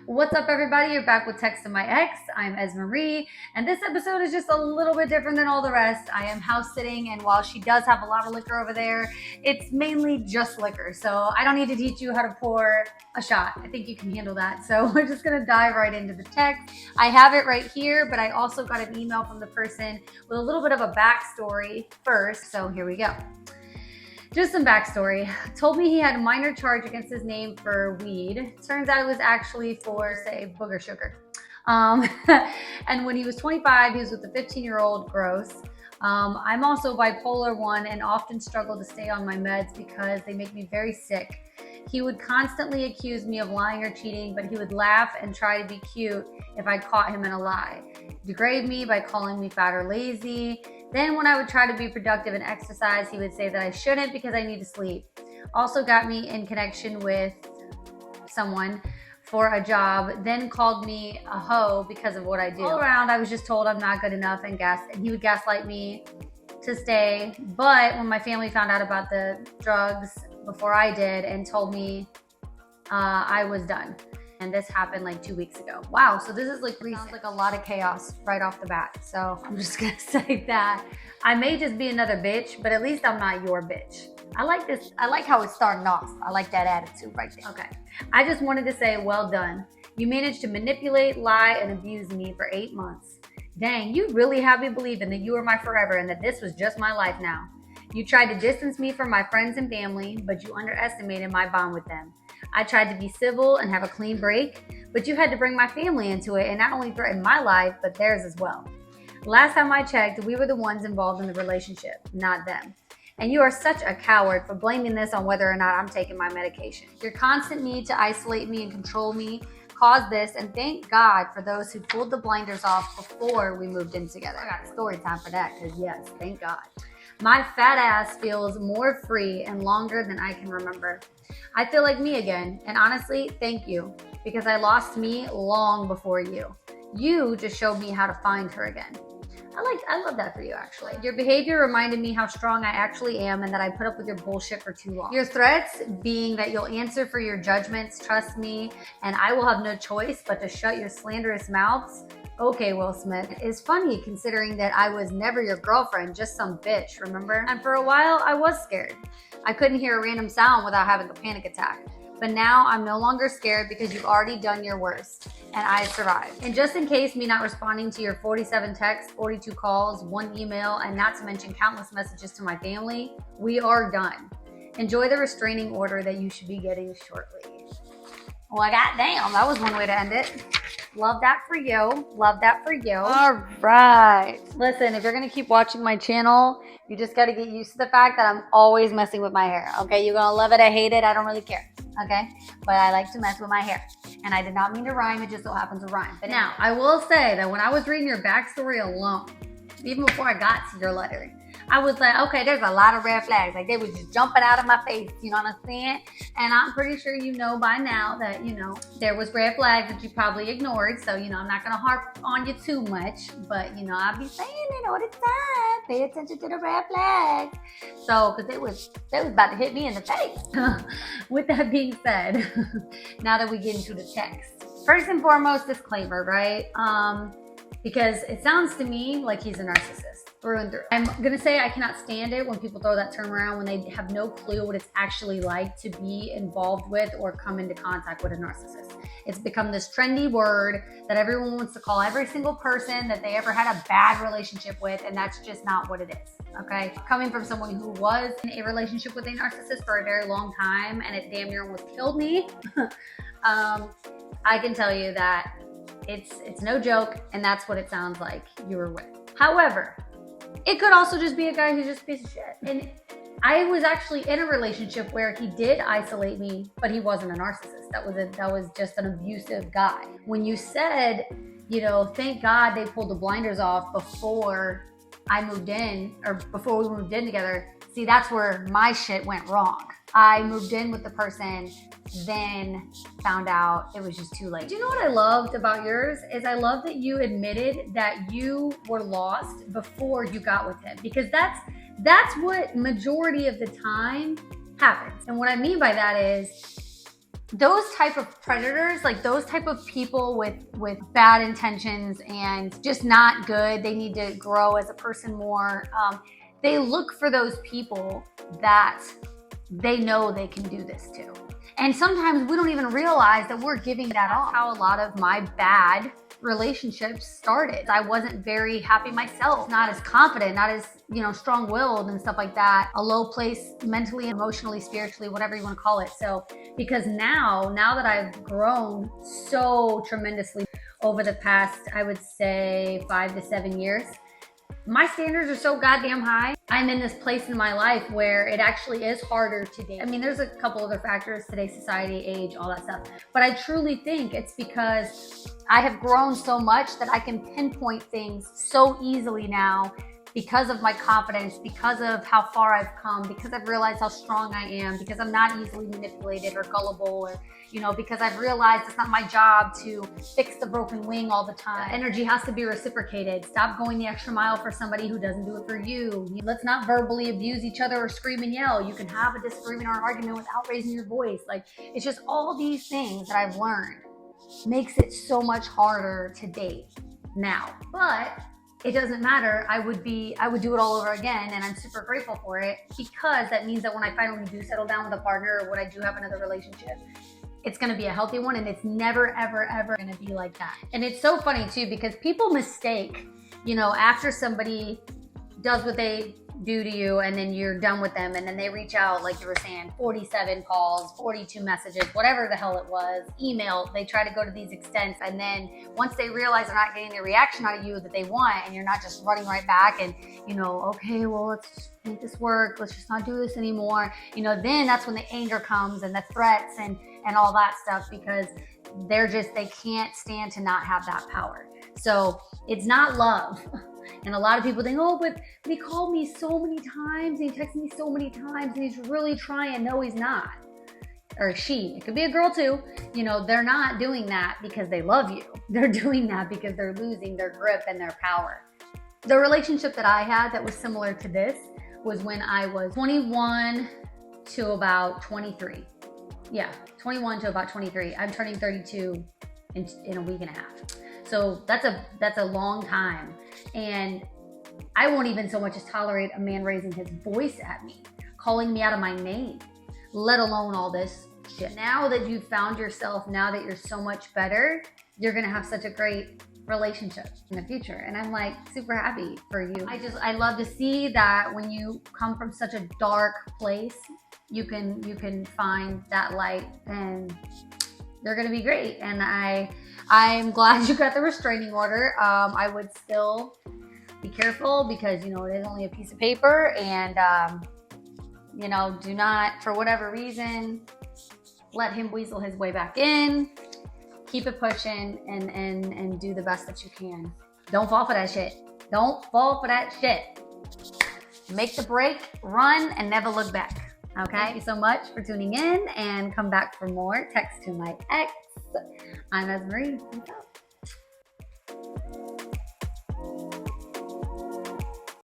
What's up, everybody? You're back with Text to My Ex. I'm Esmarie, and this episode is just a little bit different than all the rest. I am house sitting, and while she does have a lot of liquor over there, it's mainly just liquor. So I don't need to teach you how to pour a shot. I think you can handle that. So we're just gonna dive right into the text. I have it right here, but I also got an email from the person with a little bit of a backstory first. So here we go. Just some backstory. Told me he had a minor charge against his name for weed. Turns out it was actually for, say, booger sugar. And when he was 25, he was with a 15-year-old. Gross. I'm also bipolar 1 and often struggle to stay on my meds because they make me very sick. He would constantly accuse me of lying or cheating, but he would laugh and try to be cute if I caught him in a lie. Degrade me by calling me fat or lazy. Then when I would try to be productive and exercise, he would say that I shouldn't because I need to sleep. Also got me in connection with someone for a job, then called me a hoe because of what I do. All around, I was just told I'm not good enough and he would gaslight me to stay. But when my family found out about the drugs before I did and told me I was done. And this happened like 2 weeks ago. Wow, so this is like recent. Sounds like a lot of chaos right off the bat. So I'm just gonna say that. I may just be another bitch, but at least I'm not your bitch. I like this. I like how it's starting off. I like that attitude right there. Okay. I just wanted to say, well done. You managed to manipulate, lie, and abuse me for 8 months. Dang, you really have me believing that you were my forever and that this was just my life now. You tried to distance me from my friends and family, but you underestimated my bond with them. I tried to be civil and have a clean break, but you had to bring my family into it and not only threaten my life, but theirs as well. Last time I checked, we were the ones involved in the relationship, not them. And you are such a coward for blaming this on whether or not I'm taking my medication. Your constant need to isolate me and control me caused this, and thank God for those who pulled the blinders off before we moved in together. I got a story time for that, because yes, thank God. My fat ass feels more free and longer than I can remember. I feel like me again, and honestly, thank you, because I lost me long before you. You just showed me how to find her again. I love that for you, actually. Your behavior reminded me how strong I actually am and that I put up with your bullshit for too long. Your threats being that you'll answer for your judgments, trust me, and I will have no choice but to shut your slanderous mouths. Okay, Will Smith, is funny considering that I was never your girlfriend, just some bitch, remember? And for a while, I was scared. I couldn't hear a random sound without having a panic attack. But now I'm no longer scared because you've already done your worst, and I survived. And just in case me not responding to your 47 texts, 42 calls, 1 email, and not to mention countless messages to my family, we are done. Enjoy the restraining order that you should be getting shortly. Well, goddamn, that was one way to end it. Love that for you. Love that for you. All right. Listen, if you're going to keep watching my channel, you just got to get used to the fact that I'm always messing with my hair. Okay, you're going to love it or hate it. I don't really care. Okay, but I like to mess with my hair. And I did not mean to rhyme. It just so happens to rhyme. But now, I will say that when I was reading your backstory alone, even before I got to your letter, I was like, okay, there's a lot of red flags. Like, they were just jumping out of my face, you know what I'm saying? And I'm pretty sure you know by now that, there was red flags that you probably ignored. So, I'm not going to harp on you too much. But, I'll be saying it all the time. Pay attention to the red flags. So, because they was about to hit me in the face. With that being said, now that we get into the text. First and foremost, disclaimer, right? Because it sounds to me like he's a narcissist. Through and through. I'm gonna say I cannot stand it when people throw that term around when they have no clue what it's actually like to be involved with or come into contact with a narcissist. It's become this trendy word that everyone wants to call every single person that they ever had a bad relationship with, and that's just not what it is, okay? Coming from someone who was in a relationship with a narcissist for a very long time and it damn near almost killed me, I can tell you that it's no joke, and that's what it sounds like you were with. However, it could also just be a guy who's just a piece of shit. And I was actually in a relationship where he did isolate me, but he wasn't a narcissist. That was just an abusive guy. When you said, thank God they pulled the blinders off before I moved in, or before we moved in together, see, that's where my shit went wrong. I moved in with the person, then found out it was just too late. Do you know what I loved about yours? Is I love that you admitted that you were lost before you got with him, because that's what majority of the time happens. And what I mean by that is those type of predators, like those type of people with bad intentions and just not good, they need to grow as a person more. They look for those people that they know they can do this to. And sometimes we don't even realize that we're giving that off. How a lot of my bad relationships started. I wasn't very happy myself, not as confident, not as, strong-willed and stuff like that. A low place mentally, emotionally, spiritually, whatever you want to call it. So because now that I've grown so tremendously over the past, I would say 5 to 7 years, my standards are so goddamn high. I'm in this place in my life where it actually is harder to date. I mean, there's a couple other factors, today's society, age, all that stuff. But I truly think it's because I have grown so much that I can pinpoint things so easily now because of my confidence, because of how far I've come, because I've realized how strong I am, because I'm not easily manipulated or gullible, or, because I've realized it's not my job to fix the broken wing all the time. Energy has to be reciprocated. Stop going the extra mile for somebody who doesn't do it for you. Let's not verbally abuse each other or scream and yell. You can have a disagreement or an argument without raising your voice. Like, it's just all these things that I've learned makes it so much harder to date now. But it doesn't matter. I would do it all over again, and I'm super grateful for it, because that means that when I finally do settle down with a partner, or when I do have another relationship, it's going to be a healthy one, and it's never, ever, ever going to be like that. And it's so funny too, because people mistake, after somebody does what they do to you and then you're done with them, and then they reach out, like you were saying, 47 calls, 42 messages, whatever the hell it was, email, they try to go to these extents, and then once they realize they're not getting the reaction out of you that they want, and you're not just running right back and, okay, well, let's just make this work, let's just not do this anymore, then that's when the anger comes and the threats and all that stuff, because they can't stand to not have that power. So it's not love. And a lot of people think, oh, but he called me so many times, and he texted me so many times, and he's really trying. No, he's not. Or she. It could be a girl too. They're not doing that because they love you. They're doing that because they're losing their grip and their power. The relationship that I had that was similar to this was when I was 21 to about 23. Yeah, 21 to about 23. I'm turning 32 in a week and a half. So that's a long time. And I won't even so much as tolerate a man raising his voice at me, calling me out of my name, let alone all this shit. Now that you've found yourself, now that you're so much better, you're gonna have such a great relationship in the future. And I'm like super happy for you. I love to see that when you come from such a dark place, you can find that light, and they're gonna be great. And I'm glad you got the restraining order. I would still be careful, because it is only a piece of paper, and do not, for whatever reason, let him weasel his way back in. Keep it pushing, and do the best that you can. Don't fall for that shit. Don't fall for that shit. Make the break, run, and never look back. Okay? Thank you so much for tuning in, and come back for more Text to My Ex. I'm Marie. Peace out.